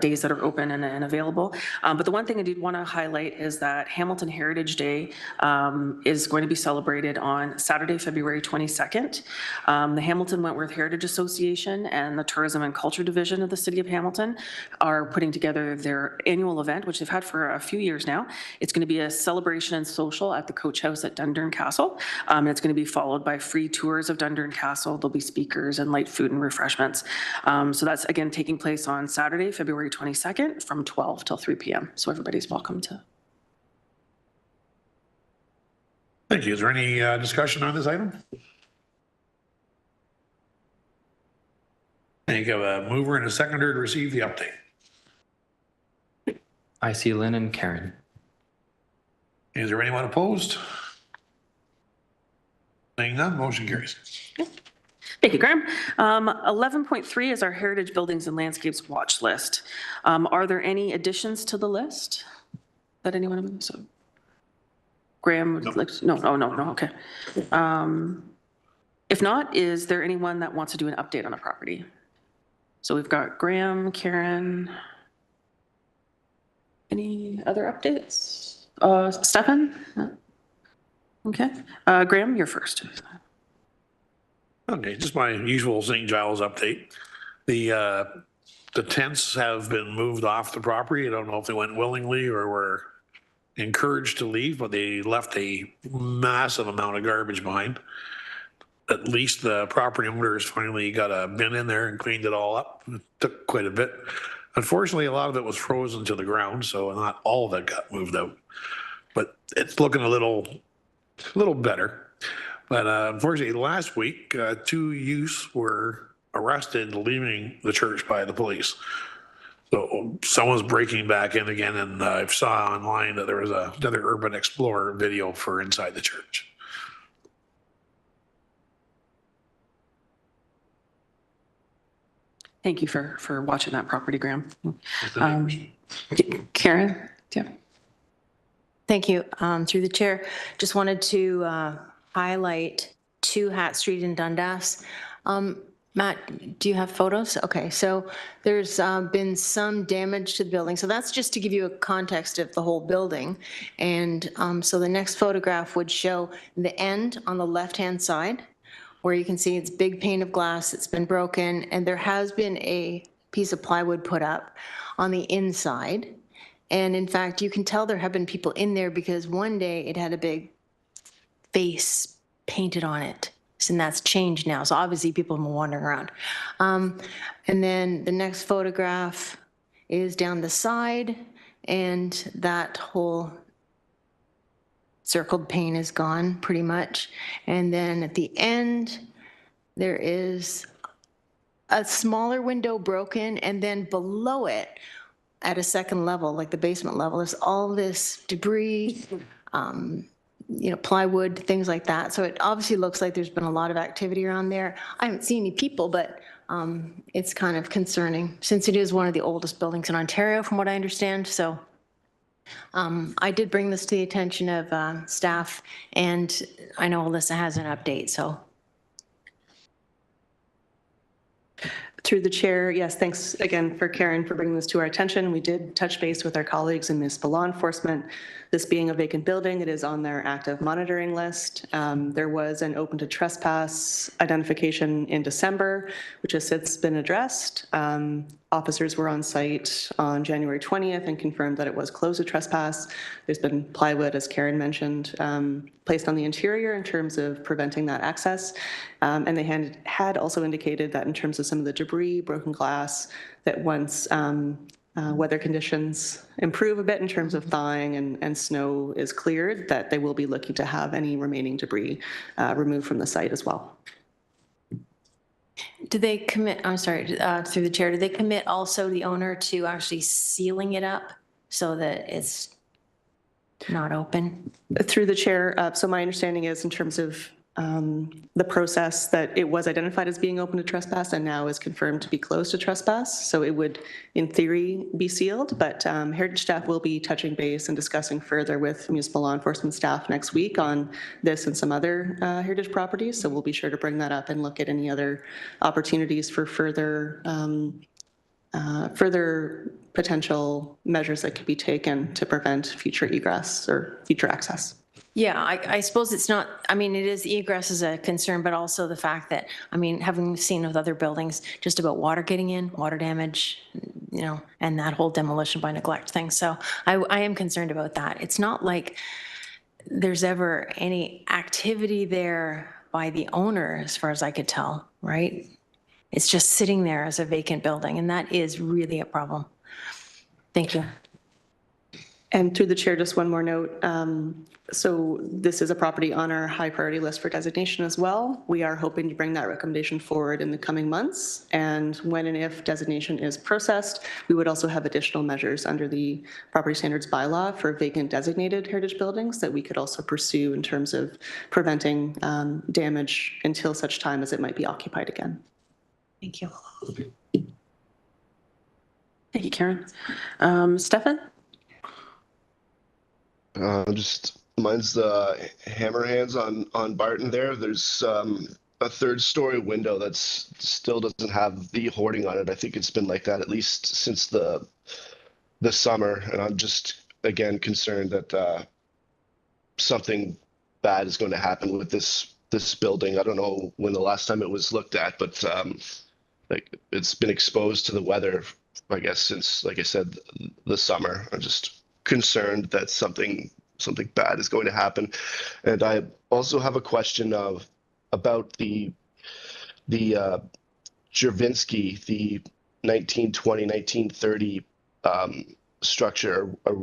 days that are open and available. But the one thing I did want to highlight is that Hamilton Heritage Day is going to be celebrated on Saturday, February 22nd. The Hamilton Wentworth Heritage Association and the Tourism and Culture Division of the City of Hamilton are putting together their annual event, which they've had for a few years now. It's going to be a celebration and social at the Coach House at Dundurn Castle. And it's going to be followed by free tours of Dundurn Castle. There'll be speakers and light food and refreshments. So that's, again, taking place on Saturday, February 22nd from 12 till 3 p.m. So everybody's welcome to. Thank you. Is there any discussion on this item? I think of a mover and a seconder to receive the update. I see Lynn and Karen. Is there anyone opposed? Seeing none, motion carries. Thank you, Graham. 11.3 is our Heritage Buildings and Landscapes watch list. Are there any additions to the list that anyone? So, Graham would like to, no, okay. If not, is there anyone that wants to do an update on a property? So we've got Graham, Karen. Any other updates? Stefan? No? Okay. Graham, you're first. Okay, just my usual St. Giles update. The tents have been moved off the property. I don't know if they went willingly or were encouraged to leave, but they left a massive amount of garbage behind. At least the property owners finally got a bin in there and cleaned it all up. It took quite a bit. Unfortunately, a lot of it was frozen to the ground, so not all of it got moved out. But it's looking a little better. But unfortunately, last week, 2 youths were arrested leaving the church by the police. So someone's breaking back in again, and I saw online that there was another Urban Explorer video for inside the church. Thank you for watching that property, Graham. Karen? Yeah. Thank you. Through the chair, just wanted to highlight 2 Hat Street in Dundas. Matt, do you have photos? Okay, so there's been some damage to the building. So that's just to give you a context of the whole building. And so the next photograph would show the end on the left-hand side, where you can see it's big pane of glass, it's been broken, and there has been a piece of plywood put up on the inside. And in fact, you can tell there have been people in there because one day it had a big face painted on it. And that's changed now. So obviously people have been wandering around. And then the next photograph is down the side, and that whole circled pane is gone pretty much. And then at the end, there is a smaller window broken, and then below it at a second level, like the basement level, there's all this debris, plywood, things like that. So it obviously looks like there's been a lot of activity around there. I haven't seen any people, but it's kind of concerning since it is one of the oldest buildings in Ontario, from what I understand. So I did bring this to the attention of staff, and I know Alyssa has an update, so. Through the chair, yes, thanks again for Karen for bringing this to our attention. We did touch base with our colleagues in municipal law enforcement. This being a vacant building, it is on their active monitoring list. There was an open to trespass identification in December, which has since been addressed. Officers were on site on January 20th and confirmed that it was closed to trespass. There's been plywood, as Karen mentioned, placed on the interior in terms of preventing that access. And they had also indicated that in terms of some of the debris, broken glass, that once weather conditions improve a bit in terms of thawing and snow is cleared, that they will be looking to have any remaining debris removed from the site as well. Do they commit, I'm sorry, through the chair, do they commit also the owner to actually sealing it up so that it's not open? Through the chair, so my understanding is in terms of the process that it was identified as being open to trespass and now is confirmed to be closed to trespass. So it would, in theory, be sealed, but Heritage staff will be touching base and discussing further with municipal law enforcement staff next week on this and some other Heritage properties. So we'll be sure to bring that up and look at any other opportunities for further further potential measures that could be taken to prevent future egress or future access. Yeah, I suppose it's not, I mean, it is egress is a concern, but also the fact that, I mean, having seen with other buildings, just about water getting in, water damage, you know, and that whole demolition by neglect thing. So I am concerned about that. It's not like there's ever any activity there by the owner, as far as I could tell, right? It's just sitting there as a vacant building, and that is really a problem. Thank you. And through the chair, just one more note. So this is a property on our high priority list for designation as well. We are hoping to bring that recommendation forward in the coming months. And when and if designation is processed, we would also have additional measures under the property standards bylaw for vacant designated heritage buildings that we could also pursue in terms of preventing damage until such time as it might be occupied again. Thank you. Thank you, Karen. Stefan? Just mine's the hammer hands on Barton there. There's a third-story window that's still doesn't have the hoarding on it. I think it's been like that at least since the summer, and I'm just again concerned that something bad is going to happen with this building. I don't know when the last time it was looked at, but like it's been exposed to the weather, I guess, since, like I said, the summer. I'm just concerned that something bad is going to happen. And I also have a question about the Jervinsky, the 1920, 1930 structure. Are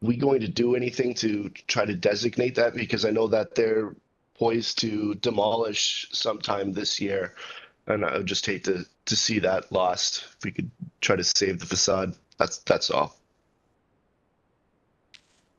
we going to do anything to try to designate that? Because I know that they're poised to demolish sometime this year, and I would just hate to see that lost. If we could try to save the facade, that's all.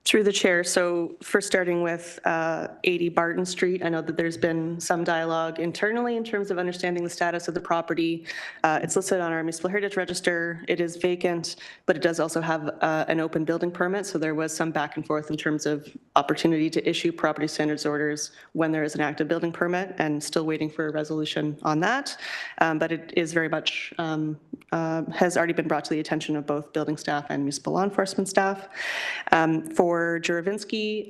Through the chair, so first starting with 80 Barton Street, I know that there's been some dialogue internally in terms of understanding the status of the property. It's listed on our Municipal Heritage Register. It is vacant, but it does also have an open building permit, so there was some back and forth in terms of opportunity to issue property standards orders when there is an active building permit, and still waiting for a resolution on that. But it is very much, has already been brought to the attention of both building staff and municipal law enforcement staff. For Juravinsky,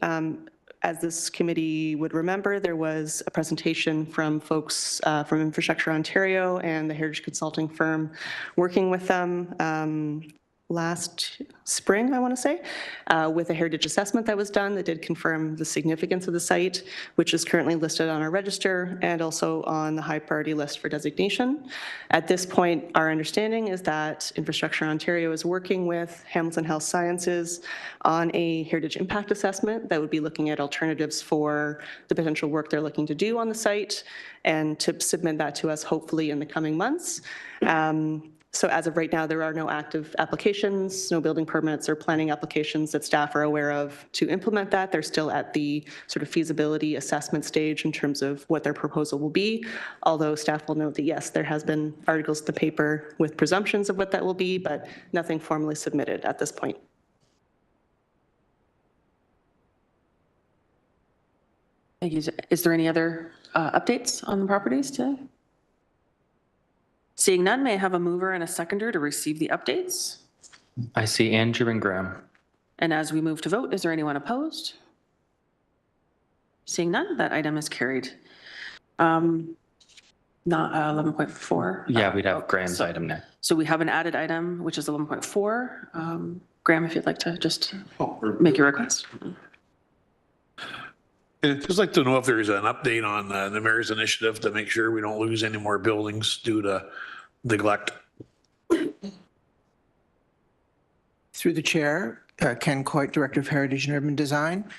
as this committee would remember, there was a presentation from folks from Infrastructure Ontario and the Heritage Consulting firm working with them last spring, I want to say, with a heritage assessment that was done that did confirm the significance of the site, which is currently listed on our register and also on the high priority list for designation. At this point, our understanding is that Infrastructure Ontario is working with Hamilton Health Sciences on a heritage impact assessment that would be looking at alternatives for the potential work they're looking to do on the site, and to submit that to us hopefully in the coming months. So as of right now, there are no active applications, no building permits or planning applications that staff are aware of to implement that. They're still at the sort of feasibility assessment stage in terms of what their proposal will be, although staff will note that yes, there has been articles in the paper with presumptions of what that will be, but nothing formally submitted at this point. Thank you. Is there any other updates on the properties today? Seeing none, may I have a mover and a seconder to receive the updates? I see Andrew and Graham. And as we move to vote, is there anyone opposed? Seeing none, that item is carried. Not 11.4. Yeah, we'd have Graham's item now. So we have an added item, which is 11.4. Graham, if you'd like to just make your request. I'd just like to know if there's an update on the mayor's initiative to make sure we don't lose any more buildings due to neglect. Through the chair, Ken Coit, Director of Heritage and Urban Design.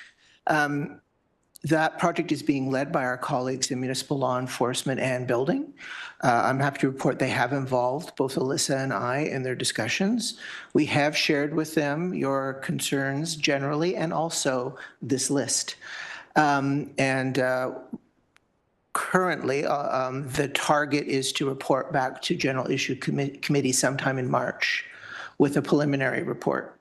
That project is being led by our colleagues in municipal law enforcement and building. I'm happy to report they have involved both Alyssa and I in their discussions. We have shared with them your concerns generally and also this list. Currently, the target is to report back to General Issue Committee sometime in March with a preliminary report.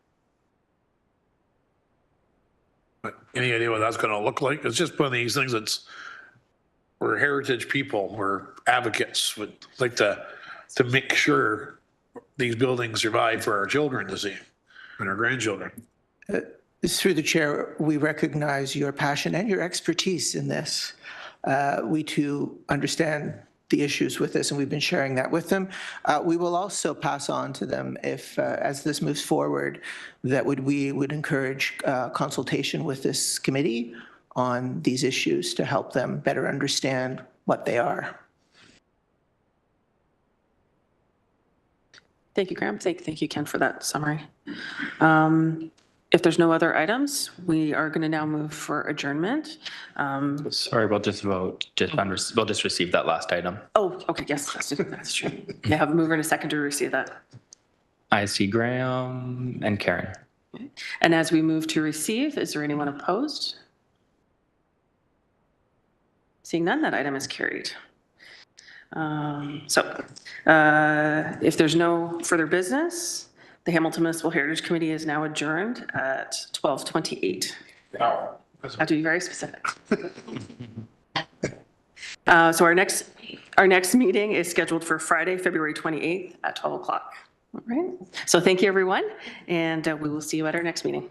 But any idea what that's going to look like? It's just one of these things we're heritage people, we're advocates, would like to make sure these buildings survive for our children to see and our grandchildren. Through the chair, we recognize your passion and your expertise in this. We too understand the issues with this, and we've been sharing that with them. We will also pass on to them if, as this moves forward, that we would encourage consultation with this committee on these issues to help them better understand what they are. Thank you, Graham. Thank you, Ken, for that summary. If there's no other items, we are going to now move for adjournment. Sorry, we'll just vote. We'll just receive that last item. Oh, okay, yes, that's true. May I have a mover and a second to receive that? I see Graham and Karen. And as we move to receive, is there anyone opposed? Seeing none, that item is carried. If there's no further business, the Hamilton Municipal Heritage Committee is now adjourned at 12:28. I have to be very specific. So our next meeting is scheduled for Friday, February 28th at 12 o'clock. All right. So thank you, everyone, and we will see you at our next meeting.